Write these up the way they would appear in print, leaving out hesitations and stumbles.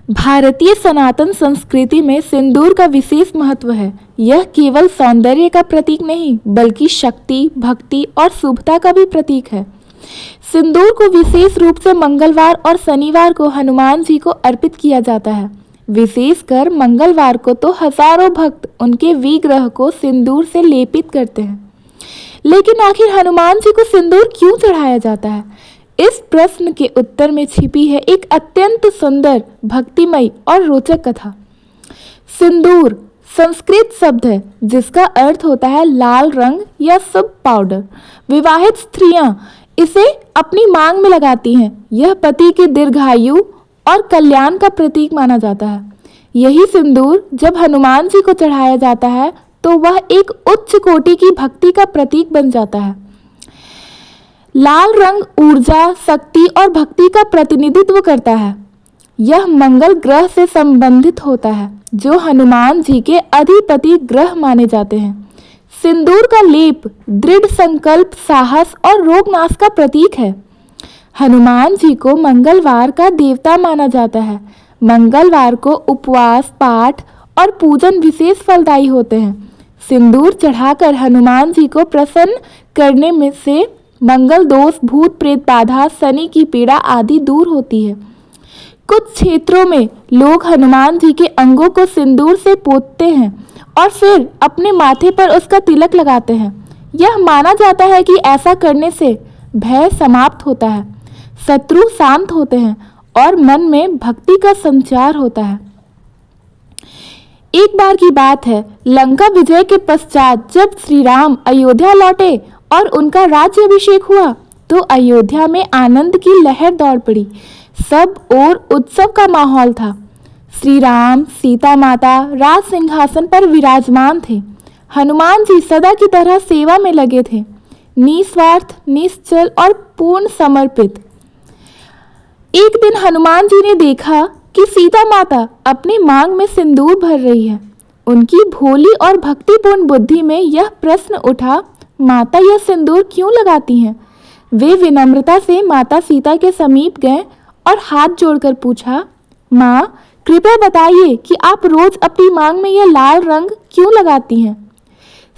भारतीय सनातन संस्कृति में सिंदूर का विशेष महत्व है। यह केवल सौंदर्य का प्रतीक नहीं, बल्कि शक्ति, भक्ति और शुभता का भी प्रतीक है। सिंदूर को विशेष रूप से मंगलवार और शनिवार को हनुमान जी को अर्पित किया जाता है। विशेषकर मंगलवार को तो हजारों भक्त उनके विग्रह को सिंदूर से लेपित करते हैं। लेकिन आखिर हनुमान जी को सिंदूर क्यों चढ़ाया जाता है? इस प्रश्न के उत्तर में छिपी है एक अत्यंत सुंदर, भक्तिमय और रोचक कथा। सिंदूर संस्कृत शब्द है जिसका अर्थ होता है लाल रंग या शुभ पाउडर। विवाहित स्त्रियां इसे अपनी मांग में लगाती हैं। यह पति की दीर्घायु और कल्याण का प्रतीक माना जाता है। यही सिंदूर जब हनुमान जी को चढ़ाया जाता है तो वह एक उच्च कोटि की भक्ति का प्रतीक बन जाता है। लाल रंग ऊर्जा, शक्ति और भक्ति का प्रतिनिधित्व करता है। यह मंगल ग्रह से संबंधित होता है जो हनुमान जी के अधिपति ग्रह माने जाते हैं। सिंदूर का लेप दृढ़ संकल्प, साहस और रोगनाश का प्रतीक है। हनुमान जी को मंगलवार का देवता माना जाता है। मंगलवार को उपवास, पाठ और पूजन विशेष फलदायी होते हैं। सिंदूर चढ़ाकर हनुमान जी को प्रसन्न करने में से मंगल दोष, भूत प्रेत बाधा, शनि की पीड़ा आदि दूर होती है। कुछ क्षेत्रों में लोग हनुमान जी के अंगों को सिंदूर से पोतते हैं और फिर अपने माथे पर उसका तिलक लगाते हैं। यह माना जाता है कि ऐसा करने से भय समाप्त होता है, शत्रु शांत होते हैं और मन में भक्ति का संचार होता है। एक बार की बात है, लंका विजय के पश्चात जब श्री राम अयोध्या लौटे और उनका राज्याभिषेक हुआ तो अयोध्या में आनंद की लहर दौड़ पड़ी। सब ओर उत्सव का माहौल था। श्री राम, सीता माता राज सिंहासन पर विराजमान थे। हनुमान जी सदा की तरह सेवा में लगे थे, निस्वार्थ, निश्चल और पूर्ण समर्पित। एक दिन हनुमान जी ने देखा कि सीता माता अपनी मांग में सिंदूर भर रही है। उनकी भोली और भक्तिपूर्ण बुद्धि में यह प्रश्न उठा, माता यह सिंदूर क्यों लगाती हैं? वे विनम्रता से माता सीता के समीप गए और हाथ जोड़कर पूछा, माँ कृपया बताइए कि आप रोज अपनी मांग में यह लाल रंग क्यों लगाती हैं?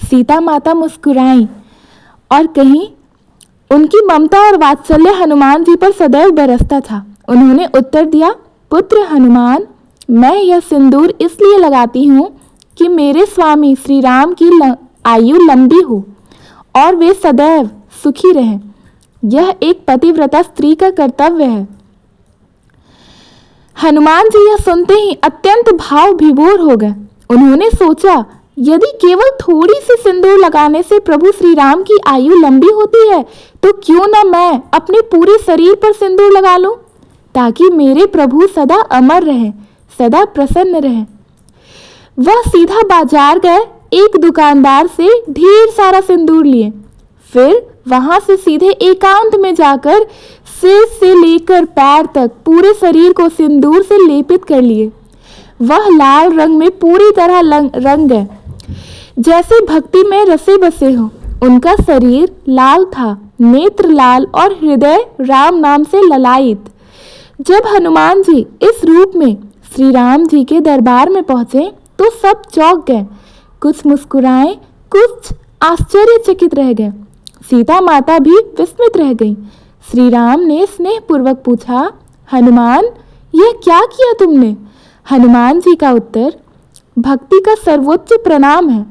सीता माता मुस्कुराईं और कहीं, उनकी ममता और वात्सल्य हनुमान जी पर सदैव बरसता था। उन्होंने उत्तर दिया, पुत्र हनुमान, मैं यह सिंदूर इसलिए लगाती हूँ कि मेरे स्वामी श्री राम की आयु लंबी हो और वे सदैव सुखी रहें। यह एक पतिव्रता स्त्री का कर्तव्य है। हनुमान जी यह सुनते ही अत्यंत भाव विभोर हो गए। उन्होंने सोचा, यदि केवल थोड़ी सी सिंदूर लगाने से प्रभु श्री राम की आयु लंबी होती है तो क्यों न मैं अपने पूरे शरीर पर सिंदूर लगा लूं, ताकि मेरे प्रभु सदा अमर रहें, सदा प्रसन्न रहें। वह सीधा बाजार गए, एक दुकानदार से ढेर सारा सिंदूर लिए। फिर वहां से सीधे एकांत में जाकर सिर से लेकर पैर तक पूरे शरीर को सिंदूर से लेपित कर लिए। वह लाल रंग में पूरी तरह रंग गए, जैसे भक्ति में रसे बसे हो। उनका शरीर लाल था, नेत्र लाल और हृदय राम नाम से ललायित। जब हनुमान जी इस रूप में श्री राम जी के दरबार में पहुंचे तो सब चौंक गए। कुछ मुस्कुराए, कुछ आश्चर्यचकित रह गए। सीता माता भी विस्मित रह गई। श्री राम ने स्नेहपूर्वक पूछा, हनुमान यह क्या किया तुमने? हनुमान जी का उत्तर, भक्ति का सर्वोच्च प्रणाम है।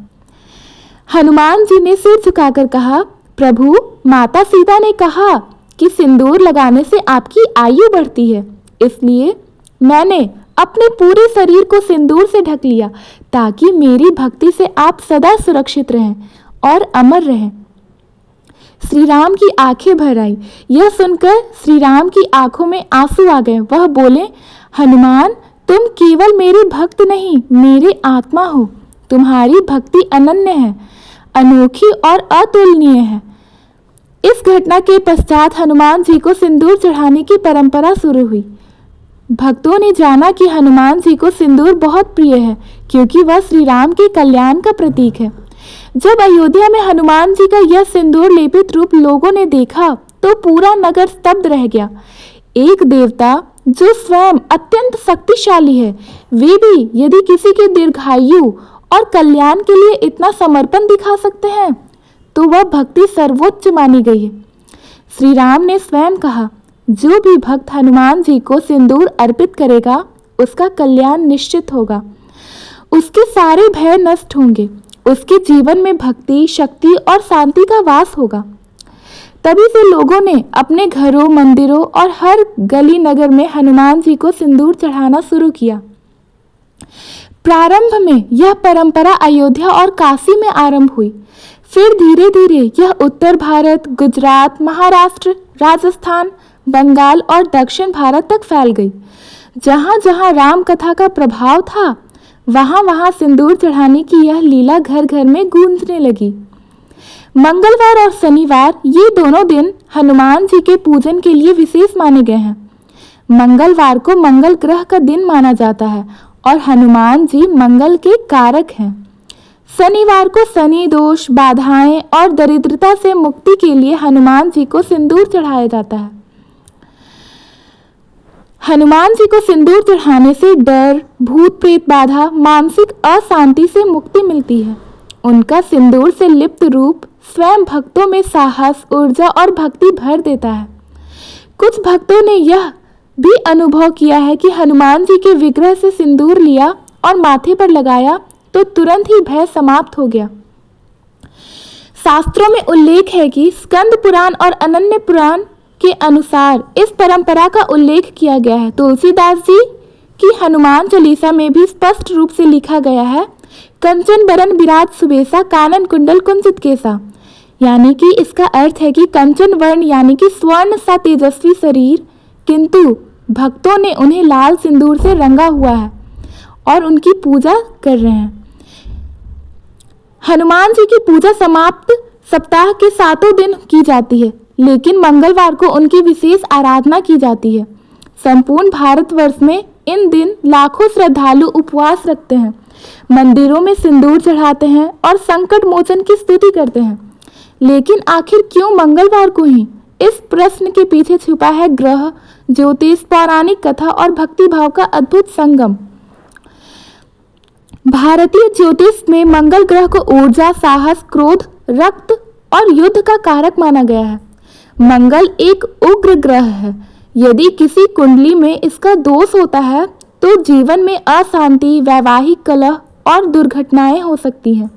हनुमान जी ने सिर झुकाकर कहा, प्रभु माता सीता ने कहा कि सिंदूर लगाने से आपकी आयु बढ़ती है, इसलिए मैंने अपने पूरे शरीर को सिंदूर से ढक लिया ताकि मेरी भक्ति से आप सदा सुरक्षित रहें और अमर रहें। श्री राम की आंखें भर आई। यह सुनकर श्री राम की आंखों में आंसू आ गए। वह बोले, हनुमान तुम केवल मेरे भक्त नहीं, मेरे आत्मा हो। तुम्हारी भक्ति अनन्य है, अनोखी और अतुलनीय है। इस घटना के पश्चात हनुमान जी को सिंदूर चढ़ाने की परंपरा शुरू हुई। भक्तों ने जाना कि हनुमान जी को सिंदूर बहुत प्रिय है क्योंकि वह श्री राम के कल्याण का प्रतीक है। जब अयोध्या में हनुमान जी का यह सिंदूर लेपित रूप लोगों ने देखा तो पूरा नगर स्तब्ध रह गया। एक देवता जो स्वयं अत्यंत शक्तिशाली है, वे भी यदि किसी के दीर्घायु और कल्याण के लिए इतना समर्पण दिखा सकते हैं तो वह भक्ति सर्वोच्च मानी गई है। श्री राम ने स्वयं कहा, जो भी भक्त हनुमान जी को सिंदूर अर्पित करेगा उसका कल्याण निश्चित होगा, उसके सारे भय नष्ट होंगे, उसके जीवन में भक्ति, शक्ति और शांति का वास होगा। तभी से लोगों ने अपने घरों, मंदिरों और हर गली नगर में हनुमान जी को सिंदूर चढ़ाना शुरू किया। प्रारंभ में यह परंपरा अयोध्या और काशी में आरंभ हुई, फिर धीरे धीरे यह उत्तर भारत, गुजरात, महाराष्ट्र, राजस्थान, बंगाल और दक्षिण भारत तक फैल गई। जहाँ जहाँ राम कथा का प्रभाव था, वहाँ वहाँ सिंदूर चढ़ाने की यह लीला घर घर में गूंजने लगी। मंगलवार और शनिवार, ये दोनों दिन हनुमान जी के पूजन के लिए विशेष माने गए हैं। मंगलवार को मंगल ग्रह का दिन माना जाता है और हनुमान जी मंगल के कारक हैं। शनिवार को शनि दोष, बाधाएं और दरिद्रता से मुक्ति के लिए हनुमान जी को सिंदूर चढ़ाया जाता है। हनुमान जी को सिंदूर चढ़ाने से डर, भूत प्रेत बाधा, मानसिक अशांति से मुक्ति मिलती है। उनका सिंदूर से लिप्त रूप स्वयं भक्तों में साहस, ऊर्जा और भक्ति भर देता है। कुछ भक्तों ने यह भी अनुभव किया है कि हनुमान जी के विग्रह से सिंदूर लिया और माथे पर लगाया तो तुरंत ही भय समाप्त हो गया। शास्त्रों में उल्लेख है कि स्कंद पुराण और अनन्य पुराण के अनुसार इस परंपरा का उल्लेख किया गया है। तुलसीदास जी की हनुमान चालीसा में भी स्पष्ट रूप से लिखा गया है, कंचन बरन विराट सुबेसा, कानन कुंडल कुंचित केसा। यानी कि इसका अर्थ है कि कंचन वर्ण यानी कि स्वर्ण सा तेजस्वी शरीर, किंतु भक्तों ने उन्हें लाल सिंदूर से रंगा हुआ है और उनकी पूजा कर रहे हैं। हनुमान जी की पूजा समाप्त सप्ताह के 7 दिन की जाती है, लेकिन मंगलवार को उनकी विशेष आराधना की जाती है। संपूर्ण भारतवर्ष में इन दिन लाखों श्रद्धालु उपवास रखते हैं, मंदिरों में सिंदूर चढ़ाते हैं और संकट मोचन की स्तुति करते हैं। लेकिन आखिर क्यों मंगलवार को ही? इस प्रश्न के पीछे छुपा है ग्रह, ज्योतिष, पौराणिक कथा और भक्ति भाव का अद्भुत संगम। भारतीय ज्योतिष में मंगल ग्रह को ऊर्जा, साहस, क्रोध, रक्त और युद्ध का कारक माना गया है। मंगल एक उग्र ग्रह है। यदि किसी कुंडली में इसका दोष होता है तो जीवन में अशांति, वैवाहिक कलह और दुर्घटनाएं हो सकती हैं।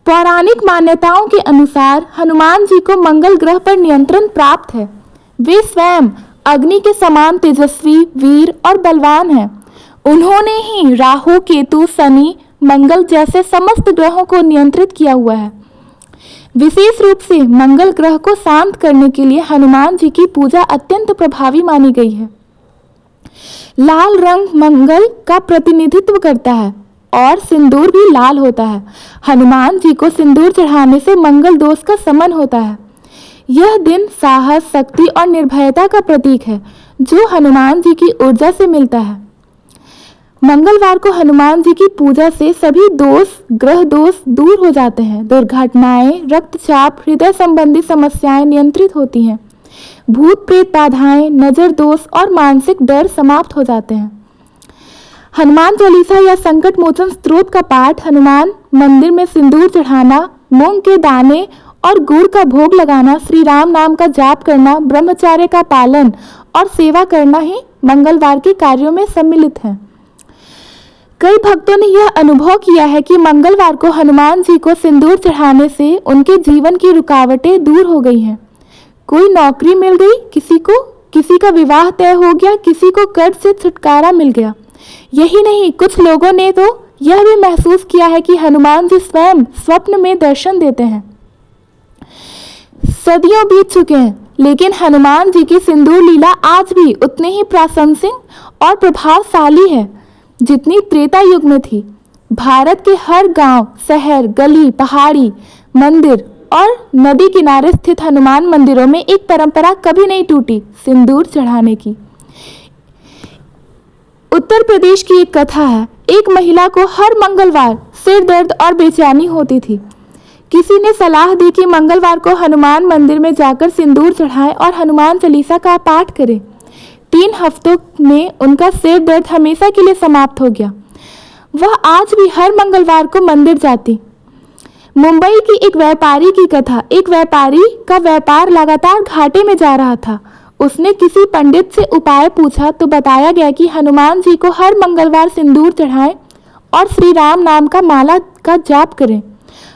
पौराणिक मान्यताओं के अनुसार हनुमान जी को मंगल ग्रह पर नियंत्रण प्राप्त है। वे स्वयं अग्नि के समान तेजस्वी, वीर और बलवान हैं। उन्होंने ही राहु, केतु, शनि, मंगल जैसे समस्त ग्रहों को नियंत्रित किया हुआ है। विशेष रूप से मंगल ग्रह को शांत करने के लिए हनुमान जी की पूजा अत्यंत प्रभावी मानी गई है। लाल रंग मंगल का प्रतिनिधित्व करता है और सिंदूर भी लाल होता है। हनुमान जी को सिंदूर चढ़ाने से मंगल दोष का शमन होता है। यह दिन साहस, शक्ति और निर्भयता का प्रतीक है, जो हनुमान जी की ऊर्जा से मिलता है। मंगलवार को हनुमान जी की पूजा से सभी दोष, ग्रह दोष दूर हो जाते हैं। दुर्घटनाएं, रक्तचाप, हृदय संबंधी समस्याएं नियंत्रित होती हैं। भूत प्रेत बाधाएं, नजर दोष और मानसिक डर समाप्त हो जाते हैं। हनुमान चालीसा या संकट मोचन स्तोत्र का पाठ, हनुमान मंदिर में सिंदूर चढ़ाना, मूंग के दाने और गुड़ का भोग लगाना, श्री राम नाम का जाप करना, ब्रह्मचर्य का पालन और सेवा करना ही मंगलवार के कार्यों में सम्मिलित है। कई भक्तों ने यह अनुभव किया है कि मंगलवार को हनुमान जी को सिंदूर चढ़ाने से उनके जीवन की रुकावटें दूर हो गई हैं। कोई नौकरी मिल गई, किसी का विवाह तय हो गया, किसी को कर्ज से छुटकारा मिल गया। यही नहीं, कुछ लोगों ने तो यह भी महसूस किया है कि हनुमान जी स्वयं स्वप्न में दर्शन देते हैं। सदियों बीत चुके हैं, लेकिन हनुमान जी की सिंदूर लीला आज भी उतनी ही प्रासंगिक और प्रभावशाली है जितनी त्रेता युग में थी। भारत के हर गांव, शहर, गली, पहाड़ी, मंदिर और नदी किनारे स्थित हनुमान मंदिरों में एक परंपरा कभी नहीं टूटी, सिंदूर चढ़ाने की। उत्तर प्रदेश की एक कथा है। एक महिला को हर मंगलवार सिर दर्द और बेचैनी होती थी। किसी ने सलाह दी कि मंगलवार को हनुमान मंदिर में जाकर सिंदूर चढ़ाएं और हनुमान चालीसा का पाठ करें। 3 हफ्तों में उनका सिर दर्द हमेशा के लिए समाप्त हो गया। वह आज भी हर मंगलवार को मंदिर जाती। मुंबई की एक व्यापारी की कथा। एक व्यापारी का व्यापार लगातार घाटे में जा रहा था। उसने किसी पंडित से उपाय पूछा तो बताया गया कि हनुमान जी को हर मंगलवार सिंदूर चढ़ाएं और श्री राम नाम का माला का जाप करें।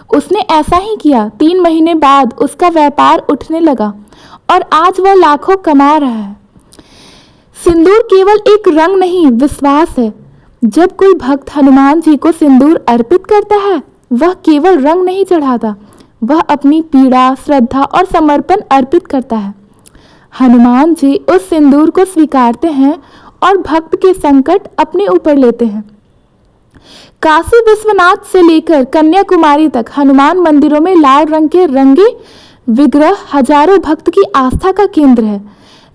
उसने ऐसा ही किया। 3 महीने बाद उसका व्यापार उठने लगा और आज वह लाखों कमा रहा है। सिंदूर केवल एक रंग नहीं, विश्वास है। जब कोई भक्त हनुमान जी को सिंदूर अर्पित करता है, वह केवल रंग नहीं चढ़ाता, वह अपनी पीड़ा, श्रद्धा और समर्पण अर्पित करता है। हनुमान जी उस सिंदूर को स्वीकारते हैं और भक्त के संकट अपने ऊपर लेते हैं। काशी विश्वनाथ से लेकर कन्याकुमारी तक हनुमान मंदिरों में लाल रंग के रंगे विग्रह हजारों भक्त की आस्था का केंद्र है।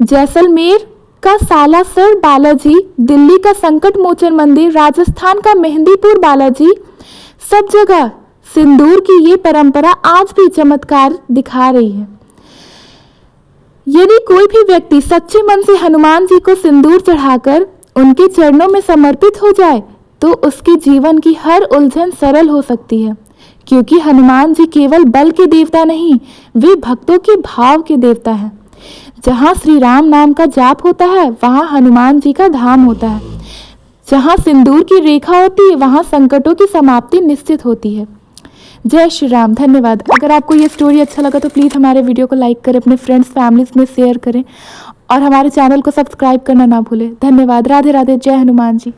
जैसलमेर का सालासर बालाजी, दिल्ली का संकट मोचन मंदिर, राजस्थान का मेहंदीपुर बालाजी, सब जगह सिंदूर की ये परंपरा आज भी चमत्कार दिखा रही है। यदि कोई भी व्यक्ति सच्चे मन से हनुमान जी को सिंदूर चढ़ाकर उनके चरणों में समर्पित हो जाए तो उसके जीवन की हर उलझन सरल हो सकती है, क्योंकि हनुमान जी केवल बल के देवता नहीं, वे भक्तों के भाव के देवता हैं। जहाँ श्री राम नाम का जाप होता है, वहाँ हनुमान जी का धाम होता है। जहाँ सिंदूर की रेखा होती है, वहाँ संकटों की समाप्ति निश्चित होती है। जय श्री राम। धन्यवाद। अगर आपको ये स्टोरी अच्छा लगा तो प्लीज़ हमारे वीडियो को लाइक करें, अपने फ्रेंड्स फैमिलीज में शेयर करें और हमारे चैनल को सब्सक्राइब करना ना भूलें। धन्यवाद। राधे राधे। जय हनुमान जी।